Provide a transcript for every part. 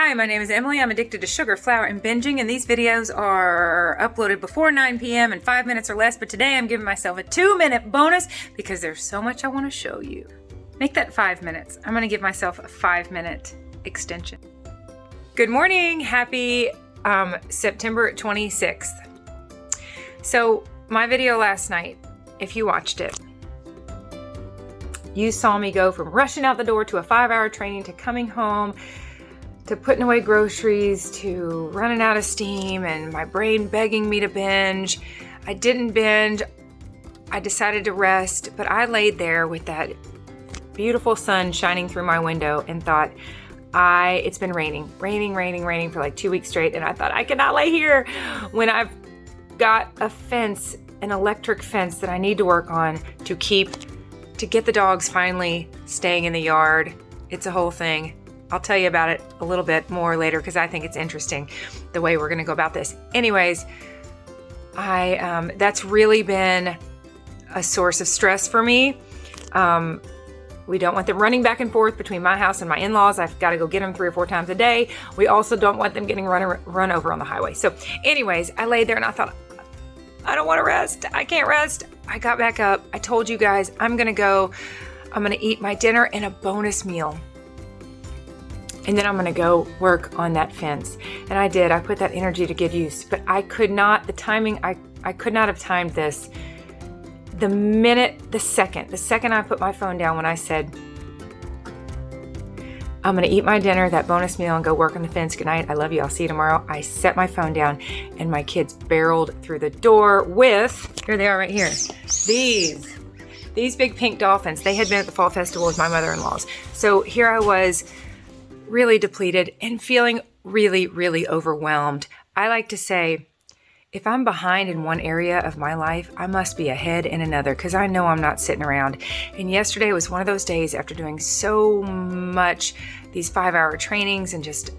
Hi, my name is Emily. I'm addicted to sugar, flour, and binging, and these videos are uploaded before 9 p.m. in 5 minutes or less, but today I'm giving myself a 2-minute bonus because there's so much I want to show you. Make that 5 minutes. I'm going to give myself a 5-minute extension. Good morning. Happy September 26th. So my video last night, if you watched it, you saw me go from rushing out the door to a 5-hour training to coming home to putting away groceries to running out of steam and my brain begging me to binge. I didn't binge. I decided to rest, but I laid there with that beautiful sun shining through my window and thought, it's been raining for like 2 weeks straight, and I thought I cannot lay here when I've got a fence, an electric fence that I need to work on to get the dogs finally staying in the yard. It's a whole thing. I'll tell you about it a little bit more later because I think it's interesting the way we're going to go about this. Anyways, that's really been a source of stress for me. We don't want them running back and forth between my house and my in-laws. I've got to go get them 3 or 4 times a day. We also don't want them getting run over on the highway. So anyways, I laid there and I thought, I don't want to rest. I can't rest. I got back up. I told you guys I'm going to eat my dinner and a bonus meal. And then I'm going to go work on that fence. And I did. I put that energy to good use. But I could not, the timing, I could not have timed this. The second I put my phone down when I said, I'm going to eat my dinner, that bonus meal, and go work on the fence. Good night. I love you. I'll see you tomorrow. I set my phone down and my kids barreled through the door with, here they are right here, these big pink dolphins. They had been at the fall festival with my mother-in-law's. So here I was, really depleted and feeling really, really overwhelmed. I like to say, if I'm behind in one area of my life, I must be ahead in another because I know I'm not sitting around. And yesterday was one of those days after doing so much, these 5-hour trainings and just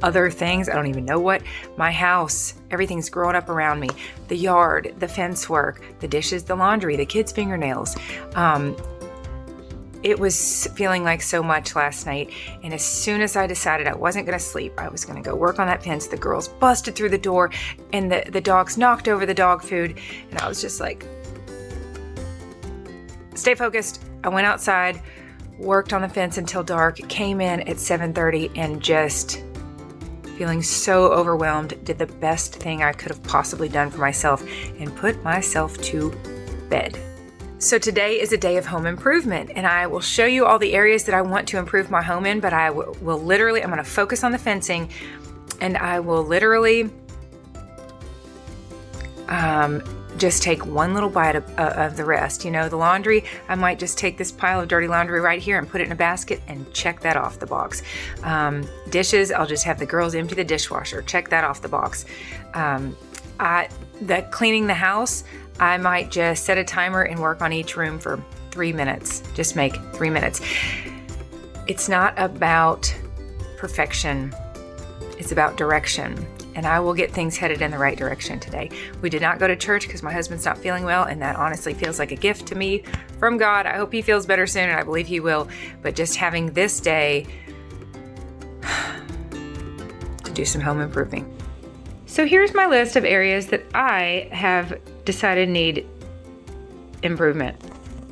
other things. I don't even know what. My house, everything's growing up around me. The yard, the fence work, the dishes, the laundry, the kids' fingernails. It was feeling like so much last night, and as soon as I decided I wasn't going to sleep, I was going to go work on that fence, the girls busted through the door, and the dogs knocked over the dog food, and I was just like, stay focused. I went outside, worked on the fence until dark, came in at 7:30, and just feeling so overwhelmed, did the best thing I could have possibly done for myself, and put myself to bed. So today is a day of home improvement, and I will show you all the areas that I want to improve my home in, but I will literally, I'm going to focus on the fencing, and I will literally just take one little bite of the rest. You know, the laundry, I might just take this pile of dirty laundry right here and put it in a basket and check that off the box. Dishes, I'll just have the girls empty the dishwasher, check that off the box. The cleaning the house, I might just set a timer and work on each room for 3 minutes. Just make 3 minutes. It's not about perfection. It's about direction. And I will get things headed in the right direction today. We did not go to church because my husband's not feeling well, and that honestly feels like a gift to me from God. I hope he feels better soon, and I believe he will. But just having this day to do some home improving. So here's my list of areas that I have decided need improvement.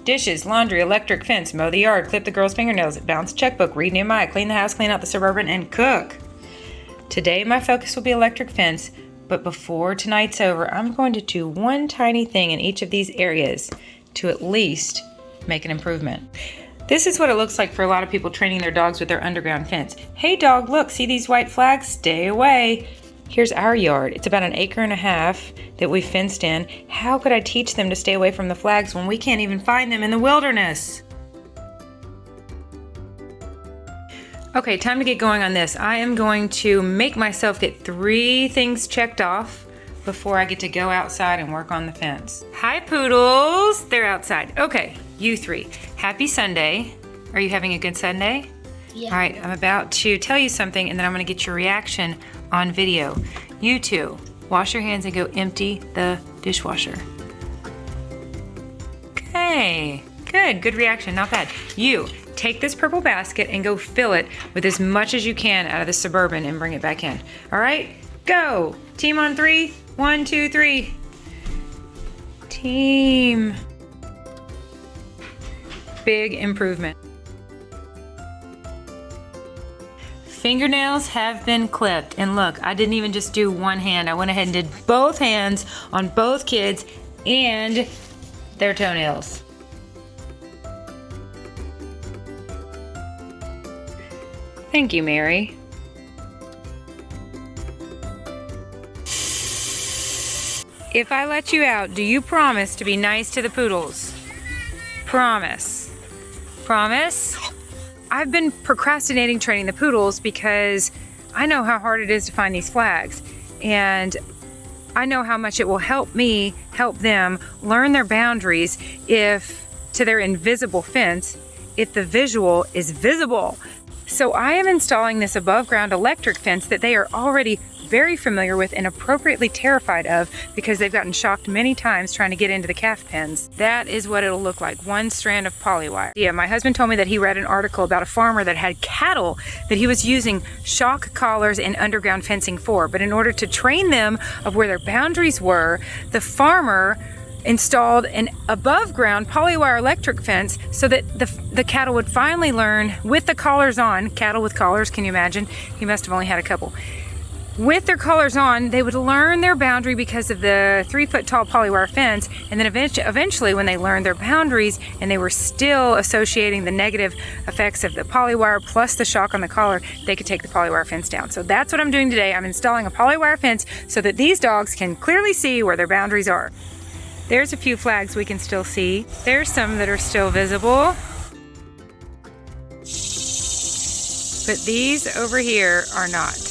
Dishes, laundry, electric fence, mow the yard, clip the girls' fingernails, balance checkbook, read Nehemiah, clean the house, clean out the Suburban, and cook. Today my focus will be electric fence, but before tonight's over, I'm going to do one tiny thing in each of these areas to at least make an improvement. This is what it looks like for a lot of people training their dogs with their underground fence. Hey dog, look, see these white flags? Stay away. Here's our yard. It's about 1.5 acres that we fenced in. How could I teach them to stay away from the flags when we can't even find them in the wilderness? Okay, time to get going on this. I am going to make myself get 3 things checked off before I get to go outside and work on the fence. Hi, Poodles. They're outside. Okay, you 3. Happy Sunday. Are you having a good Sunday? Yeah. All right, I'm about to tell you something, and then I'm going to get your reaction on video. You 2, wash your hands and go empty the dishwasher. Okay, good reaction, not bad. You, take this purple basket and go fill it with as much as you can out of the Suburban and bring it back in. All right, go. Team on 3. 1, 2, 3. Team. Big improvement. Fingernails have been clipped, and look, I didn't even just do one hand. I went ahead and did both hands on both kids and their toenails. Thank you, Mary. If I let you out, do you promise to be nice to the Poodles? Promise. Promise? I've been procrastinating training the Poodles because I know how hard it is to find these flags, and I know how much it will help me help them learn their boundaries to their invisible fence if the visual is visible. So I am installing this above ground electric fence that they are already very familiar with and appropriately terrified of because they've gotten shocked many times trying to get into the calf pens. That is what it'll look like, one strand of polywire. Yeah, my husband told me that he read an article about a farmer that had cattle that he was using shock collars and underground fencing for, but in order to train them of where their boundaries were, the farmer installed an above ground polywire electric fence so that the cattle would finally learn with the collars on. Cattle with collars, can you imagine? He must have only had a couple. With their collars on, they would learn their boundary because of the 3-foot tall polywire fence, and then eventually when they learned their boundaries and they were still associating the negative effects of the polywire plus the shock on the collar, they could take the polywire fence down. So that's what I'm doing today. I'm installing a polywire fence so that these dogs can clearly see where their boundaries are. There's a few flags we can still see. There's some that are still visible. But these over here are not.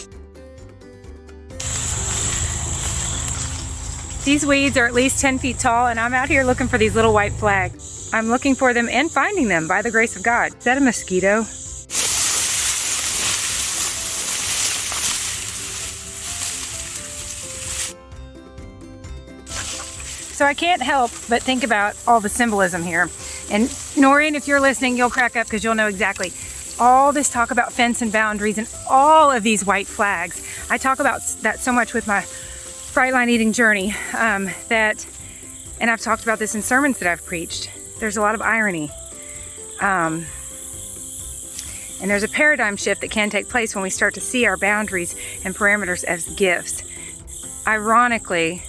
These weeds are at least 10 feet tall, and I'm out here looking for these little white flags. I'm looking for them and finding them by the grace of God. Is that a mosquito? So I can't help but think about all the symbolism here. And Noreen, if you're listening, you'll crack up because you'll know exactly. All this talk about fence and boundaries and all of these white flags. I talk about that so much with my Fright Line Eating journey, and I've talked about this in sermons that I've preached. There's a lot of irony. And there's a paradigm shift that can take place when we start to see our boundaries and parameters as gifts. Ironically,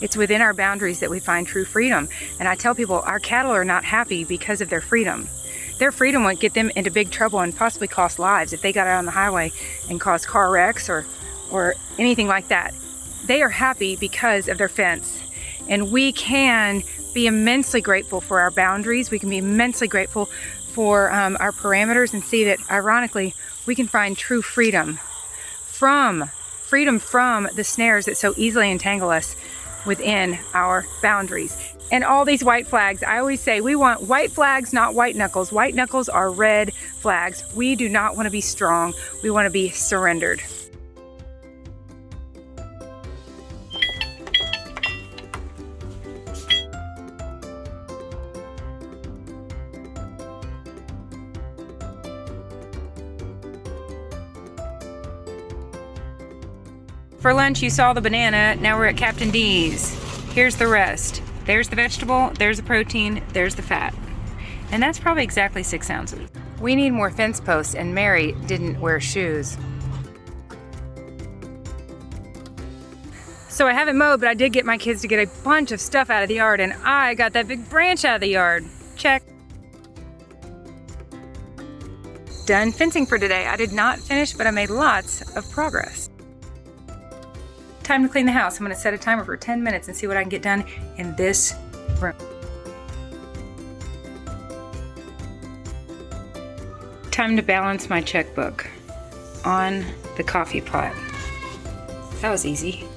it's within our boundaries that we find true freedom. And I tell people our cattle are not happy because of their freedom. Their freedom won't get them into big trouble and possibly cost lives if they got out on the highway and caused car wrecks or anything like that. They are happy because of their fence. And we can be immensely grateful for our boundaries. We can be immensely grateful for our parameters and see that, ironically, we can find true freedom from the snares that so easily entangle us within our boundaries. And all these white flags, I always say we want white flags, not white knuckles. White knuckles are red flags. We do not want to be strong. We want to be surrendered. For lunch, you saw the banana. Now we're at Captain D's. Here's the rest. There's the vegetable, there's the protein, there's the fat. And that's probably exactly 6 ounces. We need more fence posts, and Mary didn't wear shoes. So I haven't mowed, but I did get my kids to get a bunch of stuff out of the yard, and I got that big branch out of the yard. Check. Done fencing for today. I did not finish, but I made lots of progress. Time to clean the house. I'm going to set a timer for 10 minutes and see what I can get done in this room. Time to balance my checkbook on the coffee pot. That was easy.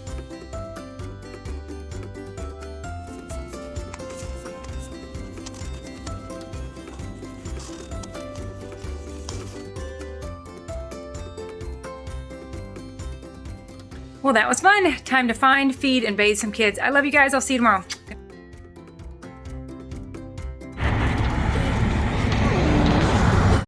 Well, that was fun. Time to find, feed, and bathe some kids. I love you guys. I'll see you tomorrow.